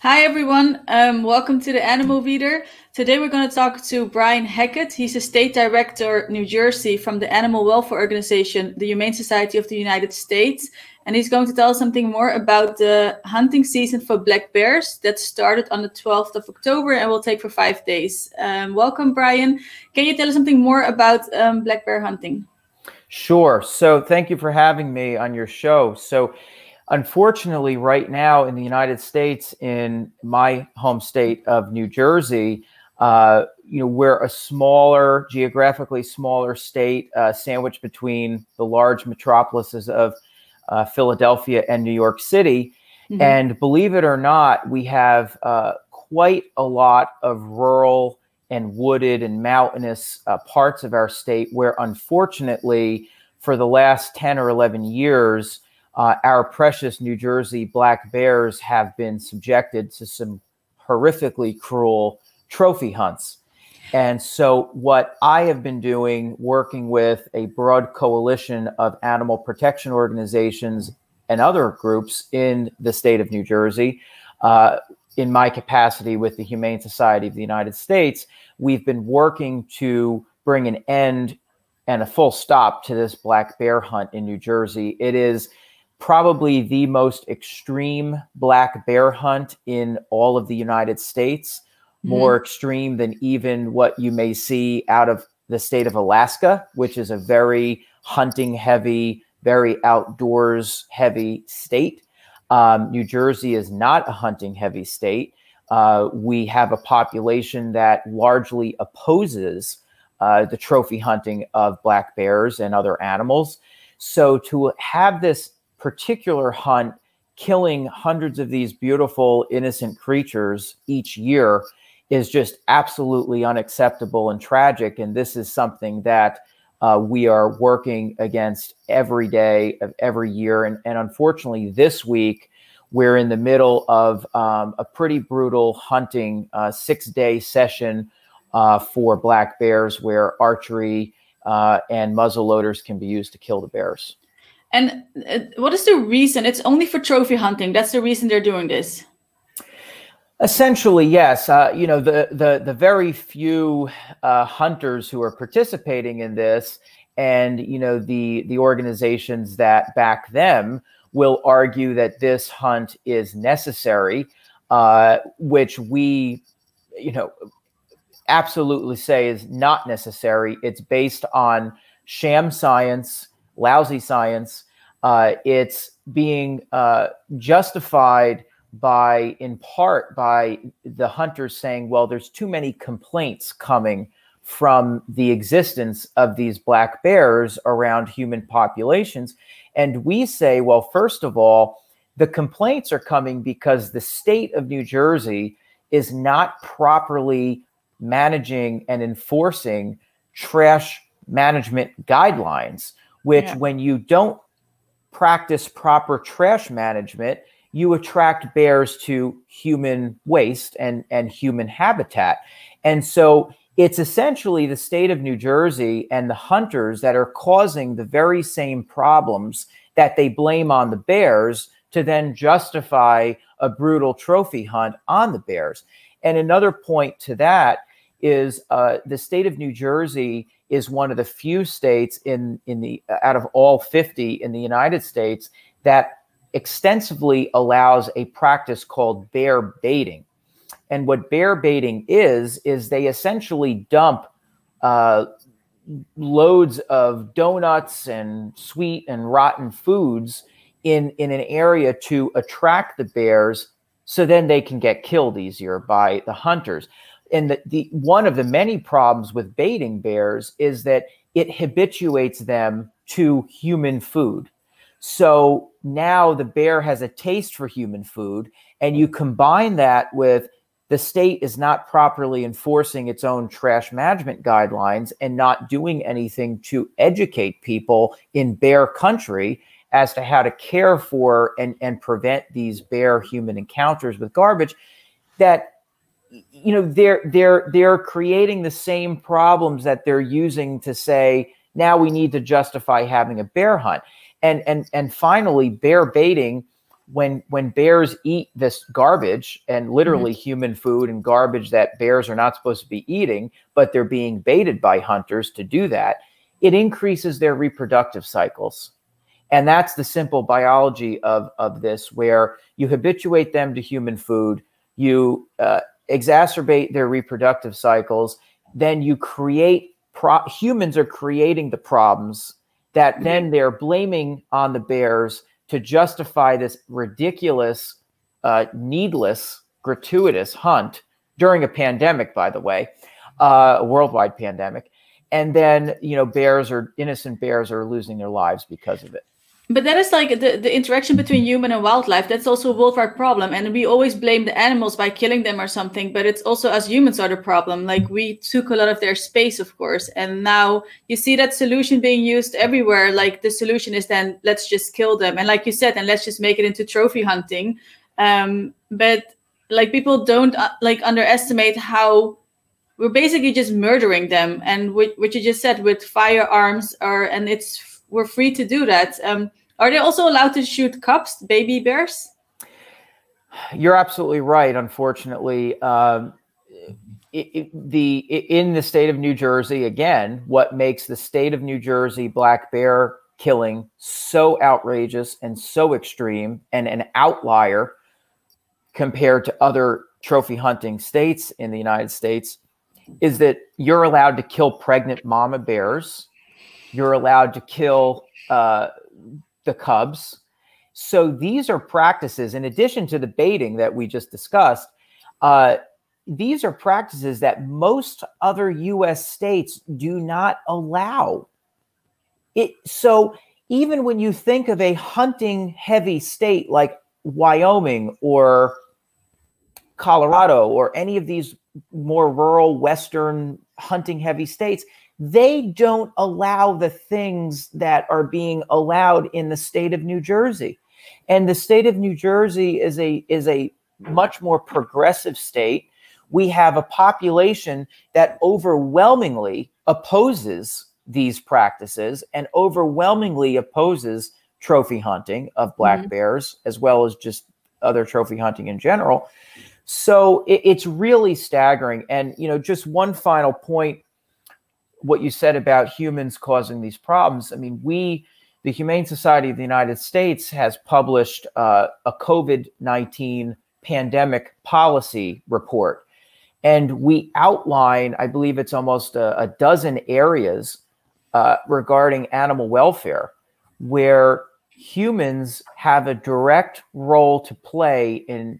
Hi everyone, welcome to the Animal Reader. Today we're going to talk to Brian Hackett. He's a state director, New Jersey, from the animal welfare organization, the Humane Society of the United States. And he's going to tell us something more about the hunting season for black bears that started on the 12th of October and will take for 5 days. Welcome, Brian. Can you tell us something more about black bear hunting? Sure. So thank you for having me on your show. So unfortunately, right now in the United States, in my home state of New Jersey, we're a smaller, geographically smaller state, sandwiched between the large metropolises of Philadelphia and New York City. Mm-hmm. And believe it or not, we have quite a lot of rural and wooded and mountainous parts of our state where, unfortunately, for the last 10 or 11 years, our precious New Jersey black bears have been subjected to some horrifically cruel trophy hunts. And so what I have been doing, working with a broad coalition of animal protection organizations and other groups in the state of New Jersey, in my capacity with the Humane Society of the United States, we've been working to bring an end and a full stop to this black bear hunt in New Jersey. It is probably the most extreme black bear hunt in all of the United States, more extreme than even what you may see out of the state of Alaska, which is a very hunting heavy, very outdoors heavy state. New Jersey is not a hunting heavy state. We have a population that largely opposes the trophy hunting of black bears and other animals. So to have this particular hunt killing hundreds of these beautiful, innocent creatures each year is just absolutely unacceptable and tragic. And this is something that we are working against every day of every year. And unfortunately, this week, we're in the middle of a pretty brutal hunting 6-day session for black bears where archery and muzzle loaders can be used to kill the bears. And what is the reason? It's only for trophy hunting. That's the reason they're doing this. Essentially, yes. The very few hunters who are participating in this, and the organizations that back them, will argue that this hunt is necessary, which we, absolutely say is not necessary. It's based on sham science, lousy science. It's being justified in part by the hunters saying, well, there's too many complaints coming from the existence of these black bears around human populations. And we say, well, first of all, the complaints are coming because the state of New Jersey is not properly managing and enforcing trash management guidelines, which when you don't practice proper trash management, you attract bears to human waste and human habitat. And so it's essentially the state of New Jersey and the hunters that are causing the very same problems that they blame on the bears to then justify a brutal trophy hunt on the bears. And another point to that is the state of New Jersey is one of the few states out of all 50 in the United States that extensively allows a practice called bear baiting. And what bear baiting is they essentially dump loads of donuts and sweet and rotten foods in an area to attract the bears so then they can get killed easier by the hunters. And the one of the many problems with baiting bears is that it habituates them to human food. So now the bear has a taste for human food, and you combine that with the state is not properly enforcing its own trash management guidelines and not doing anything to educate people in bear country as to how to care for and prevent these bear human encounters with garbage, that they're creating the same problems that they're using to say, now we need to justify having a bear hunt. And finally, bear baiting when bears eat this garbage, and literally human food and garbage that bears are not supposed to be eating, but they're being baited by hunters to do that, it increases their reproductive cycles. And that's the simple biology of this, where you habituate them to human food, you exacerbate their reproductive cycles, then you create, humans are creating the problems that then they're blaming on the bears to justify this ridiculous, needless, gratuitous hunt during a pandemic, by the way, a worldwide pandemic. And then, innocent bears are losing their lives because of it. But that is like the interaction between human and wildlife. That's also a worldwide problem. And we always blame the animals by killing them or something. But it's also us humans are the problem. Like, we took a lot of their space, of course. And now you see that solution being used everywhere. Like, the solution is then let's just kill them. And like you said, and let's just make it into trophy hunting. But like, people don't underestimate how we're basically just murdering them. And what you just said with firearms we're free to do that. Are they also allowed to shoot cubs, baby bears? You're absolutely right. Unfortunately, in the state of New Jersey, again, what makes the state of New Jersey black bear killing so outrageous and so extreme and an outlier compared to other trophy hunting states in the United States is that you're allowed to kill pregnant mama bears. You're allowed to kill the cubs. So these are practices, in addition to the baiting that we just discussed, these are practices that most other U.S. states do not allow. So even when you think of a hunting heavy state like Wyoming or Colorado or any of these more rural Western hunting heavy states, they don't allow the things that are being allowed in the state of New Jersey. And the state of New Jersey is a much more progressive state. We have a population that overwhelmingly opposes these practices and overwhelmingly opposes trophy hunting of black bears, as well as just other trophy hunting in general. So it's really staggering. And, just one final point, what you said about humans causing these problems. I mean, the Humane Society of the United States has published a COVID-19 pandemic policy report. And we outline, I believe it's almost a dozen areas regarding animal welfare, where humans have a direct role to play in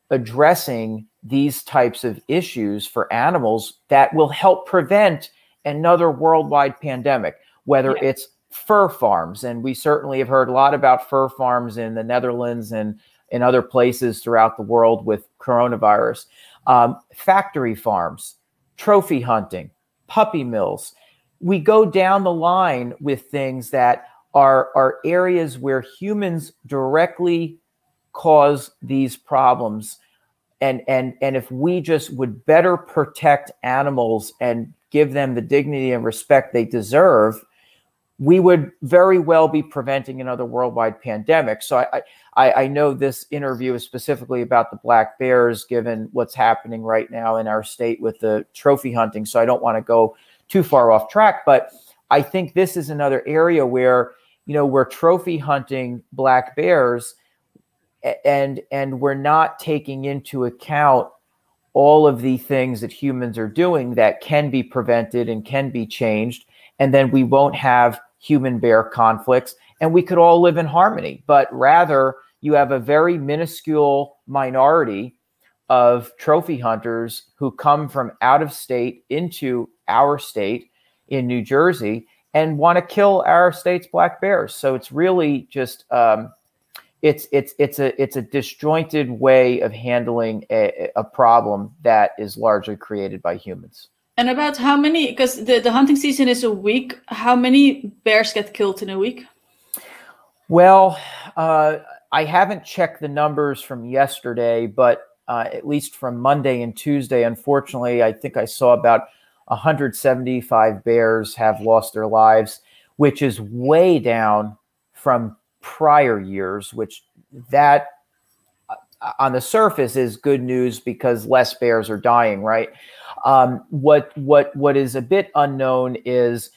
addressing these types of issues for animals that will help prevent another worldwide pandemic, whether it's fur farms. And we certainly have heard a lot about fur farms in the Netherlands and in other places throughout the world with coronavirus, factory farms, trophy hunting, puppy mills. We go down the line with things that are areas where humans directly cause these problems. And if we just would better protect animals and give them the dignity and respect they deserve, we would very well be preventing another worldwide pandemic. So I know this interview is specifically about the black bears, given what's happening right now in our state with the trophy hunting. So I don't want to go too far off track, but I think this is another area where, we're trophy hunting black bears and we're not taking into account all of the things that humans are doing that can be prevented and can be changed. And then we won't have human bear conflicts and we could all live in harmony. But rather, you have a very minuscule minority of trophy hunters who come from out of state into our state in New Jersey and want to kill our state's black bears. So it's really just it's a disjointed way of handling a problem that is largely created by humans. And about how many, because the hunting season is a week, how many bears get killed in a week? Well, I haven't checked the numbers from yesterday, but at least from Monday and Tuesday, unfortunately, I think I saw about 175 bears have lost their lives, which is way down from prior years, which that on the surface is good news because less bears are dying, right? What is a bit unknown is,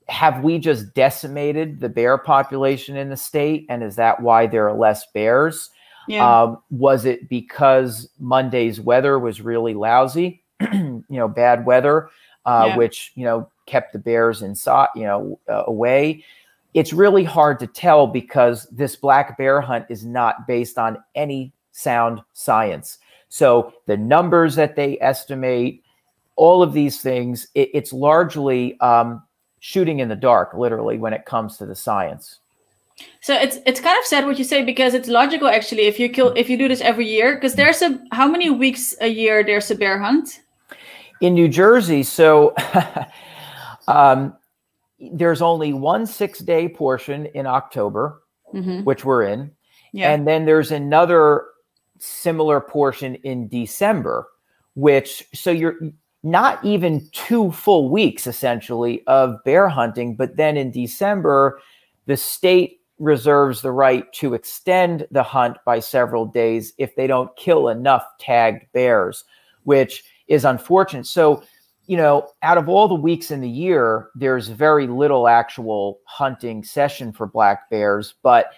have we just decimated the bear population in the state? And is that why there are less bears? Yeah. Was it because Monday's weather was really lousy, bad weather, which, kept the bears inside, away? It's really hard to tell because this black bear hunt is not based on any sound science. So the numbers that they estimate, all of these things, it's largely shooting in the dark, literally, when it comes to the science. So it's kind of sad what you say, because it's logical actually if you do this every year, because how many weeks a year there's a bear hunt? In New Jersey, so there's only one 6-day portion in October, which we're in. Yeah. And then there's another similar portion in December, so you're not even 2 full weeks essentially of bear hunting. But then in December, the state reserves the right to extend the hunt by several days if they don't kill enough tagged bears, which is unfortunate. So, out of all the weeks in the year, there's very little actual hunting session for black bears, but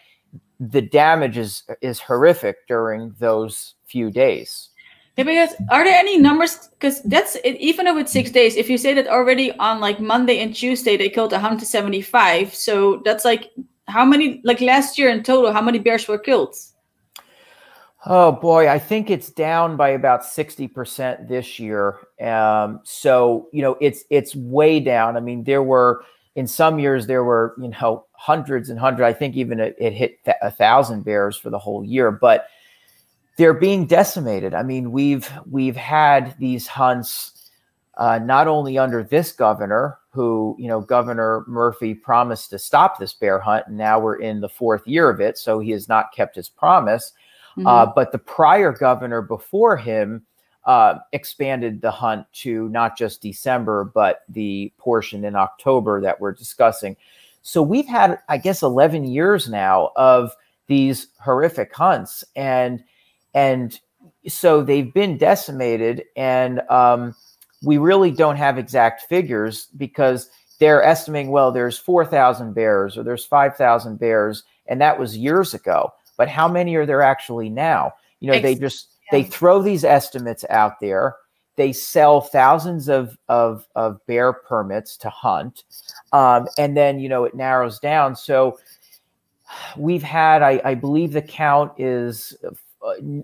the damage is horrific during those few days. Yeah, because are there any numbers? Because that's it, even though it's 6 days, if you say that already on like Monday and Tuesday they killed 175, so that's like how many, like last year in total, how many bears were killed? Oh boy, I think it's down by about 60% this year. So it's way down. I mean, in some years there were hundreds and hundreds. I think even it hit 1,000 bears for the whole year, but they're being decimated. I mean, we've had these hunts not only under this governor, who Governor Murphy promised to stop this bear hunt, and now we're in the 4th year of it, so he has not kept his promise. But the prior governor before him expanded the hunt to not just December, but the portion in October that we're discussing. So we've had, I guess, 11 years now of these horrific hunts. And so they've been decimated. And we really don't have exact figures because they're estimating, well, there's 4,000 bears or there's 5,000 bears. And that was years ago. But how many are there actually now? They throw these estimates out there. They sell thousands of bear permits to hunt. And then, it narrows down. So we've had, I believe the count is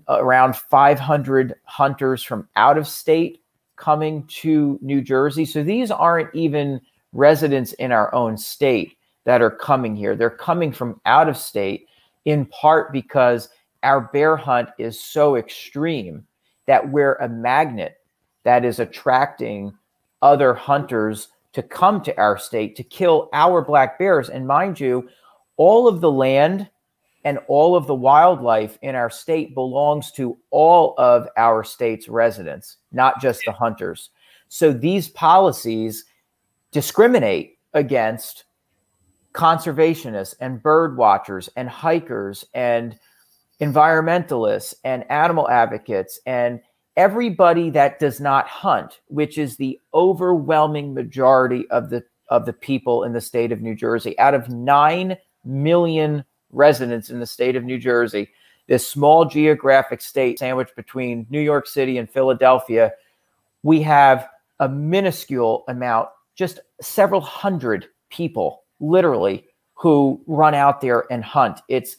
around 500 hunters from out of state coming to New Jersey. So these aren't even residents in our own state that are coming here. They're coming from out of state, in part because our bear hunt is so extreme that we're a magnet that is attracting other hunters to come to our state to kill our black bears. And mind you, all of the land and all of the wildlife in our state belongs to all of our state's residents, not just the hunters. So these policies discriminate against conservationists and bird watchers and hikers and environmentalists and animal advocates and everybody that does not hunt, which is the overwhelming majority of the people in the state of New Jersey. Out of 9 million residents in the state of New Jersey, this small geographic state sandwiched between New York City and Philadelphia, we have a minuscule amount, just several hundred people literally who run out there and hunt. It's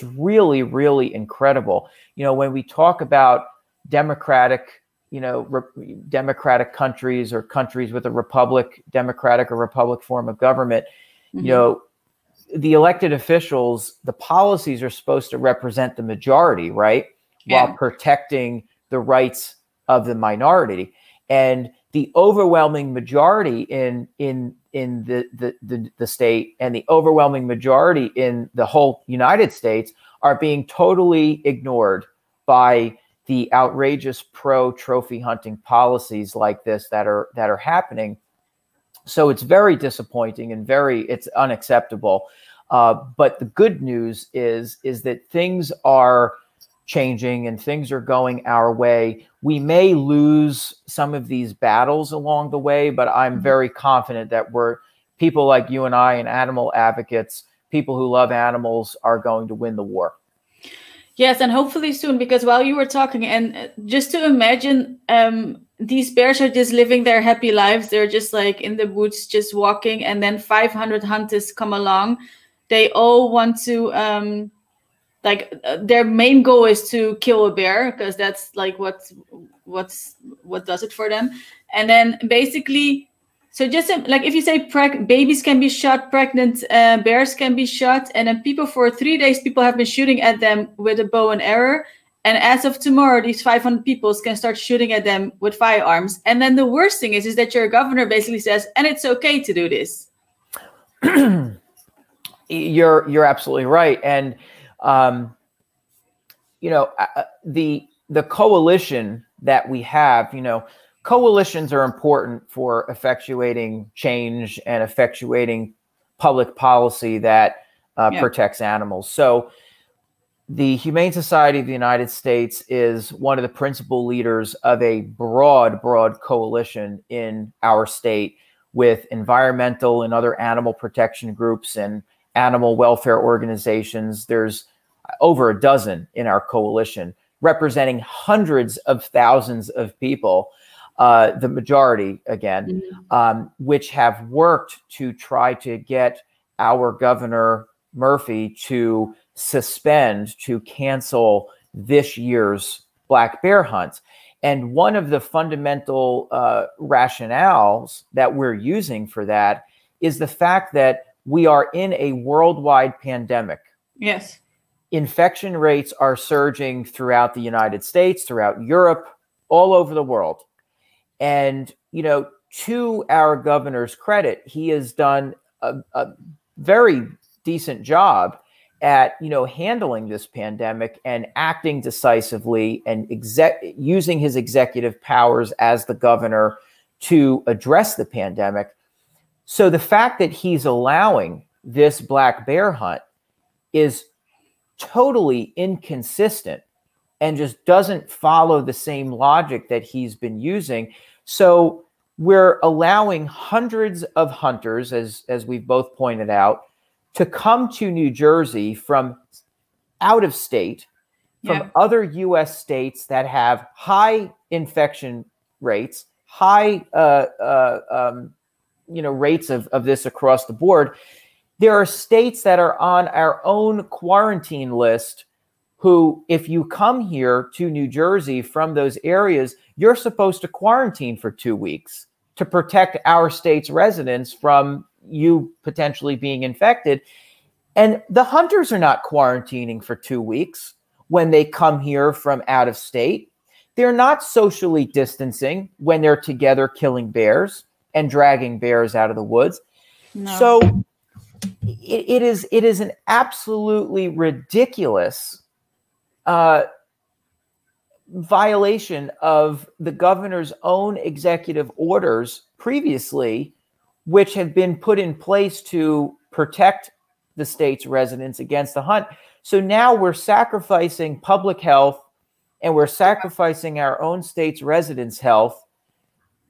really, really incredible. When we talk about democratic countries or countries with a democratic or republic form of government, the elected officials, the policies are supposed to represent the majority, right? Yeah. While protecting the rights of the minority. And the overwhelming majority in the state and the overwhelming majority in the whole United States are being totally ignored by the outrageous pro-trophy hunting policies like this that are happening. So it's very disappointing and it's unacceptable. But the good news is that things are changing and things are going our way. We may lose some of these battles along the way, but I'm very confident that people like you and I and animal advocates, people who love animals, are going to win the war. Yes, and hopefully soon, because while you were talking, and just to imagine, these bears are just living their happy lives. They're just like in the woods, just walking, and then 500 hunters come along. They all want to, their main goal is to kill a bear, because that's like what does it for them. And then basically, so just like if you say babies can be shot, pregnant bears can be shot, and then people for 3 days, people have been shooting at them with a bow and arrow. And as of tomorrow, these 500 people can start shooting at them with firearms. And then the worst thing is that your governor basically says, and it's okay to do this. You're absolutely right. And, the coalition that we have, coalitions are important for effectuating change and effectuating public policy that protects animals. So the Humane Society of the United States is one of the principal leaders of a broad coalition in our state with environmental and other animal protection groups and animal welfare organizations. There's over a dozen in our coalition, representing hundreds of thousands of people, the majority, again, which have worked to try to get our Governor Murphy to cancel this year's black bear hunt. And one of the fundamental rationales that we're using for that is the fact that we are in a worldwide pandemic. Yes. Infection rates are surging throughout the United States, throughout Europe, all over the world. And, to our governor's credit, he has done a very decent job at, handling this pandemic and acting decisively and using his executive powers as the governor to address the pandemic. So the fact that he's allowing this black bear hunt is totally inconsistent and just doesn't follow the same logic that he's been using. So we're allowing hundreds of hunters, as we've both pointed out, to come to New Jersey from out of state, from other U.S. states that have high infection rates, high rates of this across the board. There are states that are on our own quarantine list who, if you come here to New Jersey from those areas, you're supposed to quarantine for 2 weeks to protect our state's residents from you potentially being infected. And the hunters are not quarantining for 2 weeks when they come here from out of state. They're not socially distancing when they're together killing bears and dragging bears out of the woods. No. So it is an absolutely ridiculous violation of the governor's own executive orders previously, which have been put in place to protect the state's residents against the hunt. So now we're sacrificing public health and we're sacrificing our own state's residents' health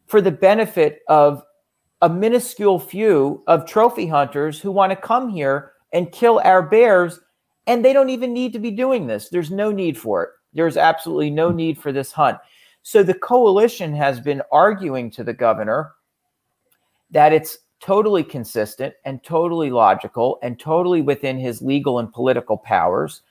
for the benefit of a minuscule few of trophy hunters who want to come here and kill our bears, and they don't even need to be doing this. There's no need for it. There's absolutely no need for this hunt. So the coalition has been arguing to the governor that it's totally consistent and totally logical and totally within his legal and political powers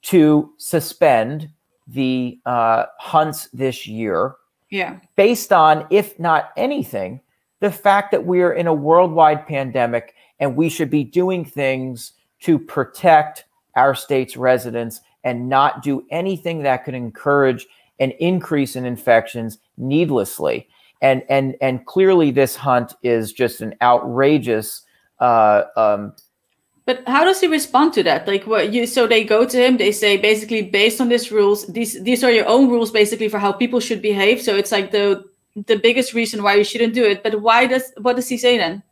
to suspend the hunts this year. Yeah. Based on, if not anything, the fact that we're in a worldwide pandemic and we should be doing things to protect our state's residents and not do anything that could encourage an increase in infections needlessly. And clearly this hunt is just an outrageous. But how does he respond to that? Like so they go to him, they say basically based on these rules, these are your own rules basically for how people should behave. So it's like the biggest reason why you shouldn't do it. But what does he say then?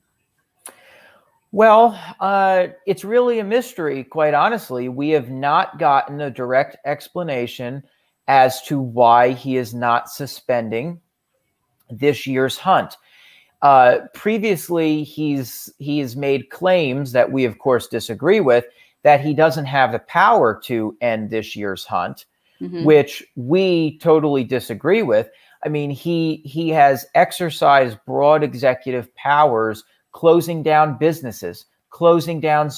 Well, it's really a mystery, quite honestly. We have not gotten a direct explanation as to why he is not suspending this year's hunt. Previously, he's made claims that we, of course, disagree with, that he doesn't have the power to end this year's hunt, which we totally disagree with. I mean, he has exercised broad executive powers, closing down businesses, closing down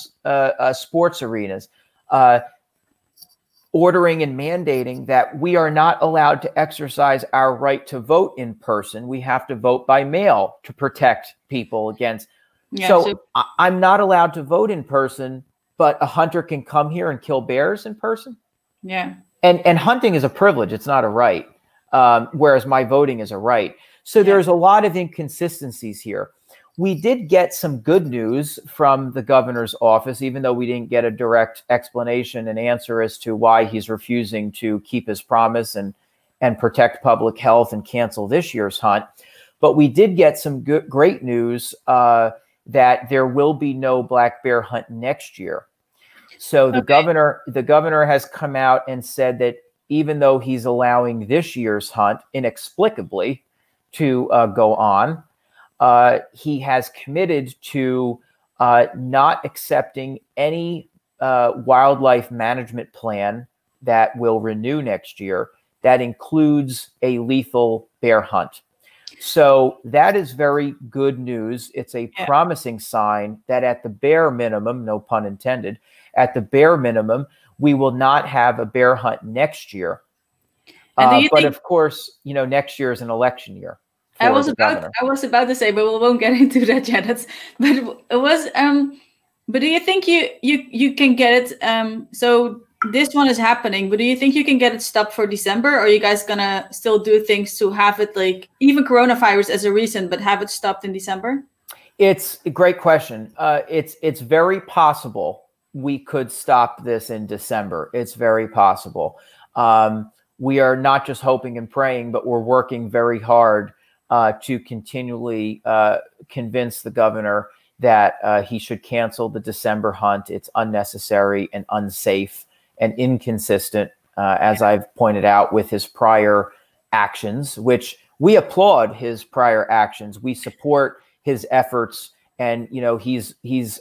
sports arenas, ordering and mandating that we are not allowed to exercise our right to vote in person. We have to vote by mail to protect people against. Yeah, so I'm not allowed to vote in person, but a hunter can come here and kill bears in person. Yeah. And hunting is a privilege. It's not a right. Whereas my voting is a right. So there's a lot of inconsistencies here. We did get some good news from the governor's office, even though we didn't get a direct explanation and answer as to why he's refusing to keep his promise and protect public health and cancel this year's hunt. But we did get some great news that there will be no black bear hunt next year. So the governor has come out and said that even though he's allowing this year's hunt inexplicably to go on, he has committed to not accepting any wildlife management plan that will renew next year that includes a lethal bear hunt. So that is very good news. It's a promising sign that at the bare minimum, no pun intended, at the bare minimum, we will not have a bear hunt next year. But of course, you know, next year is an election year. I was about to say, but we won't get into that yet. But do you think you can get it? So this one is happening, but do you think you can get it stopped for December? Or are you guys gonna still do things to have it, like even coronavirus as a reason, but have it stopped in December? It's a great question. It's very possible we could stop this in December. It's very possible. We are not just hoping and praying, but we're working very hard to continually convince the governor that he should cancel the December hunt. It's unnecessary and unsafe and inconsistent, as I've pointed out, with his prior actions, which we applaud his prior actions. We support his efforts. And, you know, he's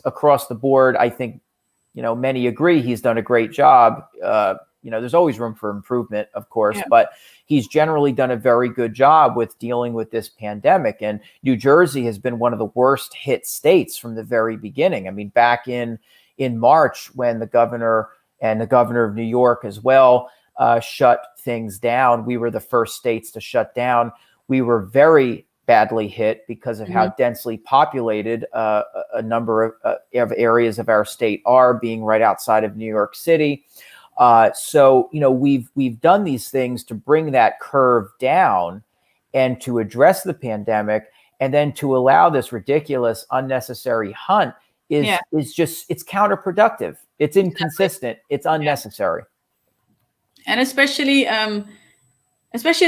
across the board. I think, you know, many agree he's done a great job. You know, there's always room for improvement, of course, but he's generally done a very good job with dealing with this pandemic. And New Jersey has been one of the worst hit states from the very beginning. I mean, back in March, when the governor and the governor of New York as well shut things down, we were the first states to shut down. We were very badly hit because of how densely populated a number of areas of our state are, being right outside of New York City. So, you know, we've done these things to bring that curve down and to address the pandemic, and then to allow this ridiculous, unnecessary hunt is just, it's counterproductive. It's inconsistent. It's unnecessary. And especially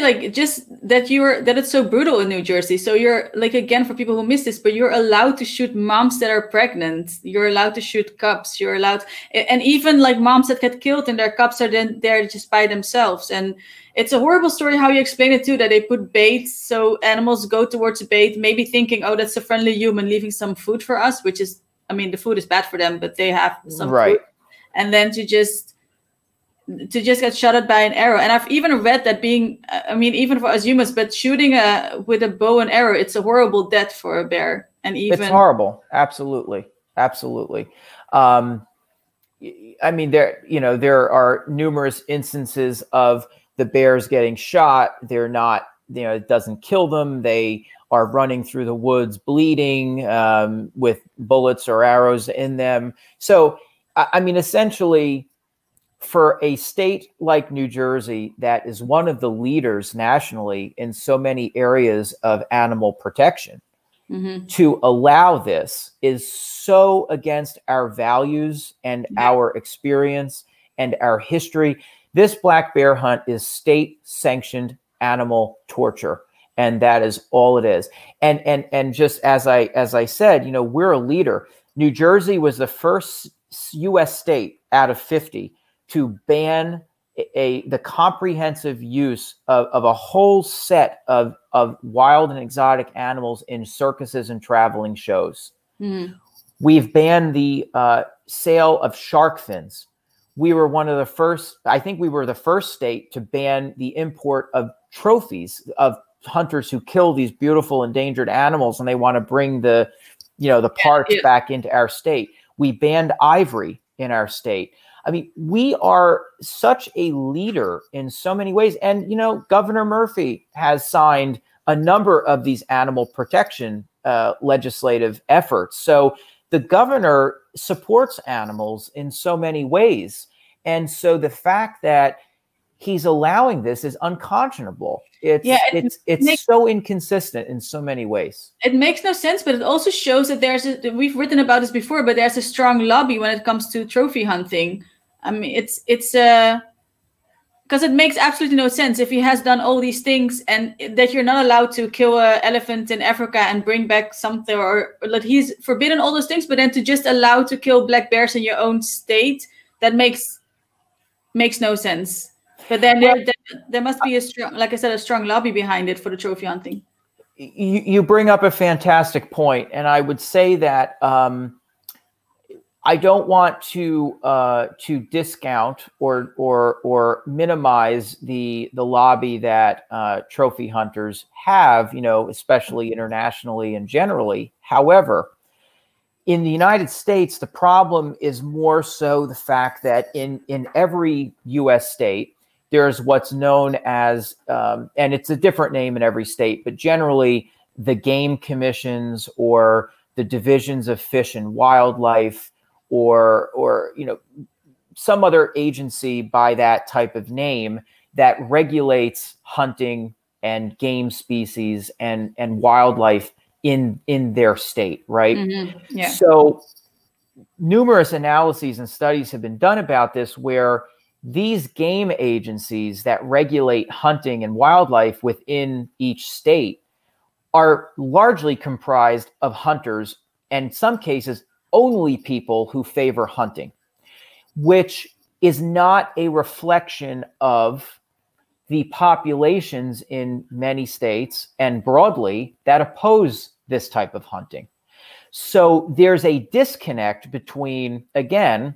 like just that it's so brutal in New Jersey. So you're like, again, for people who miss this, but you're allowed to shoot moms that are pregnant. You're allowed to shoot cubs. You're allowed, and even like moms that get killed and their cubs are then there just by themselves. And it's a horrible story how you explain it too, that they put bait. So animals go towards bait, maybe thinking, oh, that's a friendly human leaving some food for us, which is, I mean, the food is bad for them, but they have some food. And then to just get shot at by an arrow. And I've even read that I mean, even for us humans, but shooting with a bow and arrow, it's a horrible death for a bear. And even it's horrible. Absolutely. Absolutely. I mean, there are numerous instances of the bears getting shot. They're not, you know, it doesn't kill them. They are running through the woods bleeding with bullets or arrows in them. So, I mean, essentially, for a state like New Jersey, that is one of the leaders nationally in so many areas of animal protection, to allow this is so against our values and our experience and our history. This black bear hunt is state-sanctioned animal torture, and that is all it is. And just as I said, you know, we're a leader. New Jersey was the first U.S. state out of 50 to ban the comprehensive use of a whole set of wild and exotic animals in circuses and traveling shows. Mm. We've banned the sale of shark fins. We were one of the first, I think we were the first state to ban the import of trophies of hunters who kill these beautiful endangered animals and they want to bring the parts back into our state. We banned ivory in our state. I mean, we are such a leader in so many ways. And, Governor Murphy has signed a number of these animal protection legislative efforts. So the governor supports animals in so many ways. And so the fact that he's allowing this is unconscionable. It's so inconsistent in so many ways. It makes no sense, but it also shows that we've written about this before, but there's a strong lobby when it comes to trophy hunting. I mean, it's because it makes absolutely no sense if he has done all these things and that you're not allowed to kill an elephant in Africa and bring back something, or that he's forbidden all those things, but then to just allow to kill black bears in your own state, that makes no sense. But then there must be a strong, like I said, a strong lobby behind it for the trophy hunting. You bring up a fantastic point, and I would say that I don't want to discount or minimize the lobby that trophy hunters have, especially internationally and generally. However, in the United States, the problem is more so the fact that in every U.S. state, there's what's known as, and it's a different name in every state, but generally the game commissions or the divisions of fish and wildlife or some other agency by that type of name that regulates hunting and game species and wildlife in their state, right? Mm-hmm. Yeah. So numerous analyses and studies have been done about this, where these game agencies that regulate hunting and wildlife within each state are largely comprised of hunters, and in some cases, only people who favor hunting, which is not a reflection of the populations in many states and broadly that oppose this type of hunting. So there's a disconnect between, again,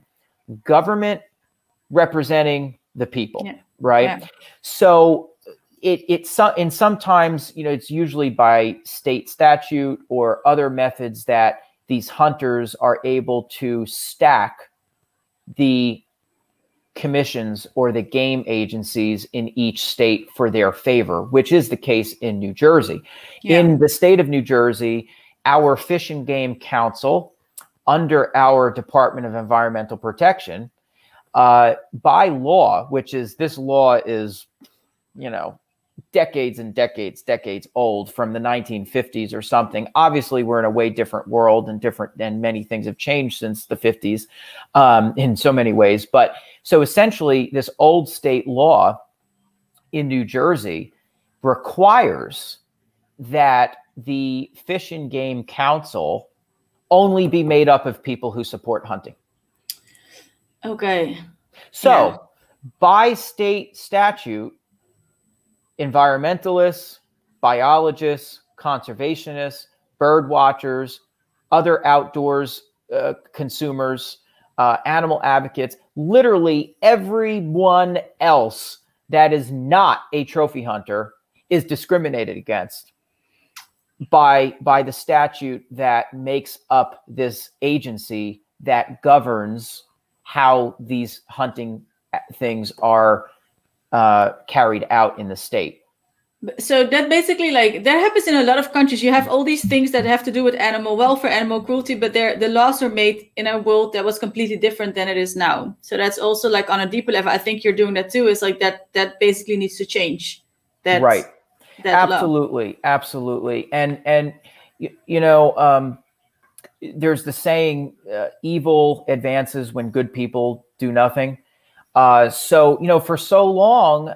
government representing the people, right? Yeah. So and sometimes, it's usually by state statute or other methods that these hunters are able to stack the commissions or the game agencies in each state for their favor, which is the case in New Jersey. Yeah. In the state of New Jersey, our Fish and Game Council, under our Department of Environmental Protection, by law, this law is, decades and decades old, from the 1950s or something. Obviously, we're in a way different world and many things have changed since the 50s in so many ways. But so essentially, this old state law in New Jersey requires that the Fish and Game Council only be made up of people who support hunting. Okay. So by state statute, environmentalists, biologists, conservationists, bird watchers, other outdoors consumers, animal advocates, literally everyone else that is not a trophy hunter is discriminated against by the statute that makes up this agency that governs how these hunting things are carried out in the state. So that basically, that happens in a lot of countries. You have all these things that have to do with animal welfare, animal cruelty, but the laws are made in a world that was completely different than it is now. So that's also on a deeper level. I think you're doing that too. Is that basically needs to change. Right. Absolutely. And there's the saying, evil advances when good people do nothing. So, for so long,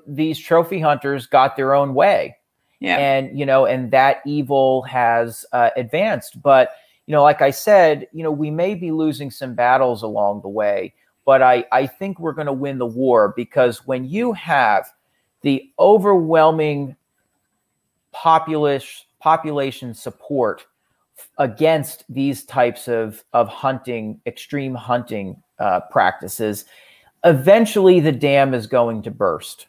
these trophy hunters got their own way, and that evil has advanced. But, like I said, we may be losing some battles along the way, but I think we're going to win the war, because when you have the overwhelming population support against these types of hunting, extreme hunting practices, eventually the dam is going to burst.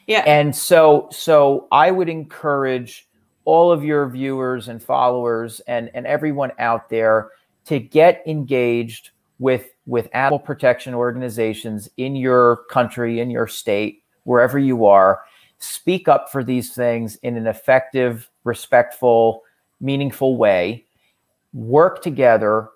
Yeah. And so I would encourage all of your viewers and followers and everyone out there to get engaged with animal protection organizations in your country, in your state, wherever you are. Speak up for these things in an effective, respectful, meaningful way. Work together,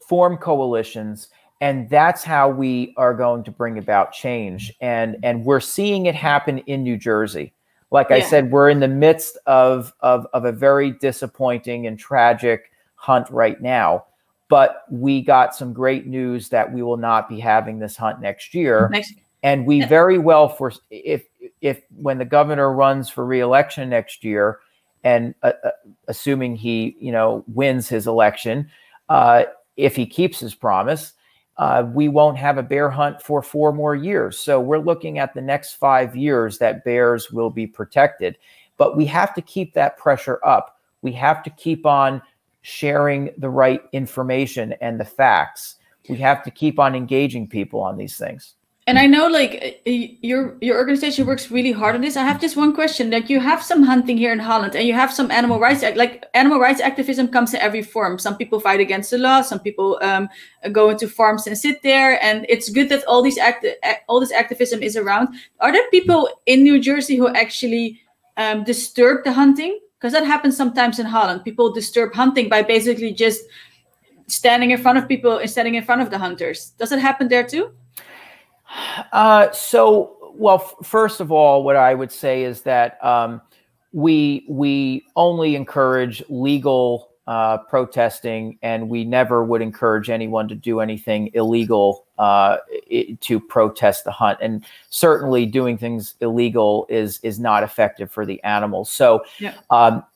form coalitions, and that's how we are going to bring about change. And we're seeing it happen in New Jersey. Like I said, we're in the midst of a very disappointing and tragic hunt right now. But we got some great news that we will not be having this hunt next year. And we very well, if when the governor runs for re-election next year, and assuming he wins his election, if he keeps his promise, we won't have a bear hunt for 4 more years. So we're looking at the next 5 years that bears will be protected. But we have to keep that pressure up. We have to keep on sharing the right information and the facts. We have to keep on engaging people on these things. And I know, like, your organization works really hard on this. I have just one question. Like, you have some hunting here in Holland, and you have some animal rights. Like, animal rights activism comes in every form. Some people fight against the law. Some people go into farms and sit there. And it's good that all this activism is around. Are there people in New Jersey who actually disturb the hunting? Because that happens sometimes in Holland. People disturb hunting by basically just standing in front of people and standing in front of the hunters. Does it happen there too? Well, first of all, what I would say is that we only encourage legal protesting, and we never would encourage anyone to do anything illegal to protest the hunt. And certainly doing things illegal is not effective for the animals. So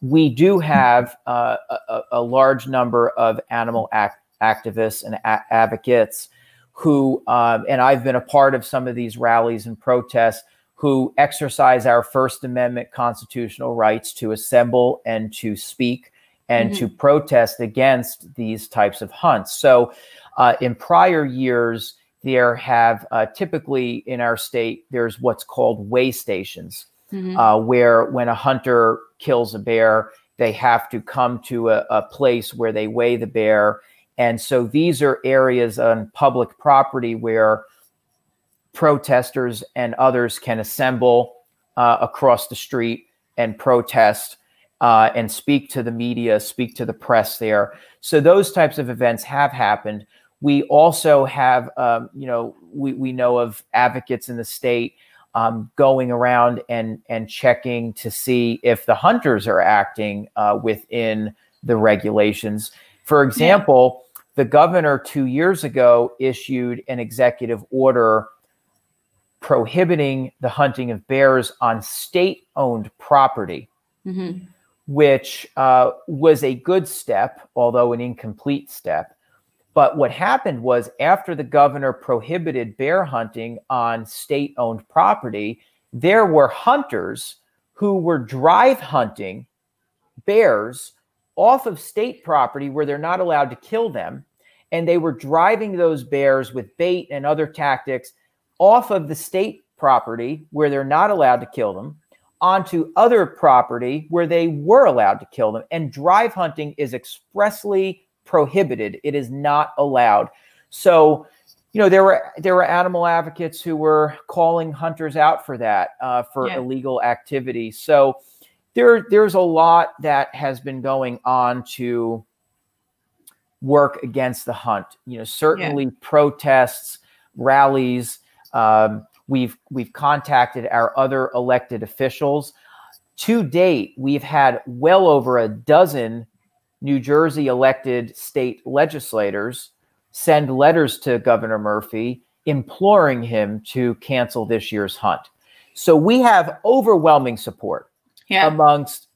we do have a large number of animal activists and advocates who, and I've been a part of some of these rallies and protests, who exercise our First Amendment constitutional rights to assemble and to speak and to protest against these types of hunts. So in prior years, there have typically in our state, there's what's called weigh stations, where when a hunter kills a bear, they have to come to a place where they weigh the bear. And so these are areas on public property where protesters and others can assemble across the street and protest and speak to the media, speak to the press there. So those types of events have happened. We also have, we know of advocates in the state going around and checking to see if the hunters are acting within the regulations. For example, the governor 2 years ago issued an executive order prohibiting the hunting of bears on state-owned property, which was a good step, although an incomplete step. But what happened was, after the governor prohibited bear hunting on state-owned property, there were hunters who were drive hunting bears off of state property where they're not allowed to kill them. And they were driving those bears with bait and other tactics off of the state property where they're not allowed to kill them onto other property where they were allowed to kill them. And drive hunting is expressly prohibited. It is not allowed. So, there were animal advocates who were calling hunters out for that, for illegal activity. So there's a lot that has been going on to work against the hunt. Certainly protests, rallies. We've contacted our other elected officials. To date, we've had well over a dozen New Jersey elected state legislators send letters to Governor Murphy imploring him to cancel this year's hunt. So we have overwhelming support amongst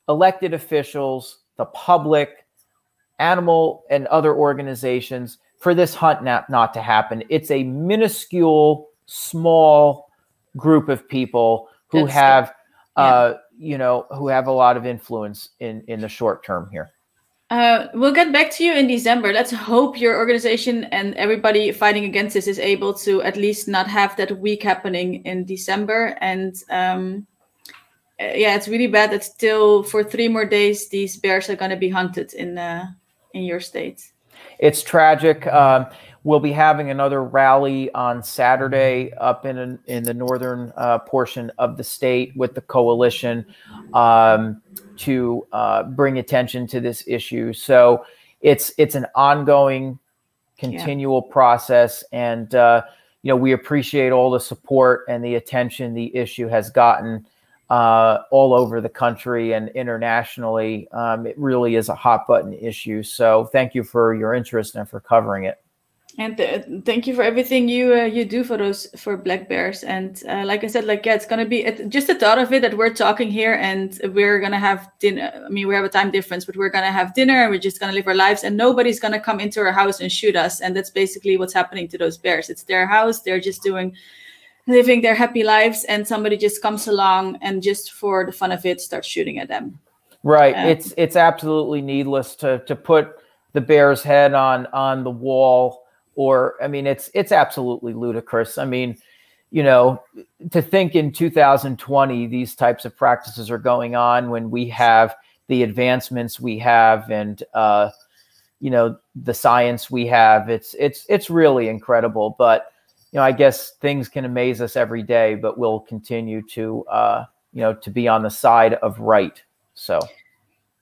elected officials, the public, animal and other organizations for this hunt not to happen. It's a minuscule, small group of people who have, who have a lot of influence in the short term here. We'll get back to you in December. Let's hope your organization and everybody fighting against this is able to at least not have that week happening in December. And it's really bad that still for 3 more days these bears are going to be hunted in your state. It's tragic. We'll be having another rally on Saturday up in the northern portion of the state with the coalition to bring attention to this issue. So it's an ongoing, continual process, and we appreciate all the support and the attention the issue has gotten all over the country and internationally. It really is a hot button issue. So thank you for your interest and for covering it. And thank you for everything you do for black bears. And like I said, it's going to be just the thought of it that we're talking here and we're going to have dinner. I mean, we have a time difference, but we're going to have dinner and we're just going to live our lives and nobody's going to come into our house and shoot us. And that's basically what's happening to those bears. It's their house. They're just living their happy lives, and somebody just comes along and just for the fun of it starts shooting at them. Right. It's absolutely needless to put the bear's head on the wall. Or, I mean, it's absolutely ludicrous. I mean, to think in 2020, these types of practices are going on when we have the advancements we have and, the science we have. It's really incredible. But, I guess things can amaze us every day, but we'll continue to, to be on the side of right. So.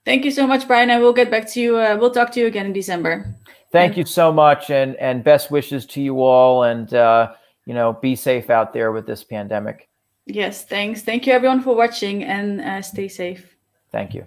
Thank you so much, Brian. I will get back to you. We'll talk to you again in December. Thank you so much, and best wishes to you all, and be safe out there with this pandemic. Yes, thanks. Thank you everyone for watching, and stay safe. Thank you.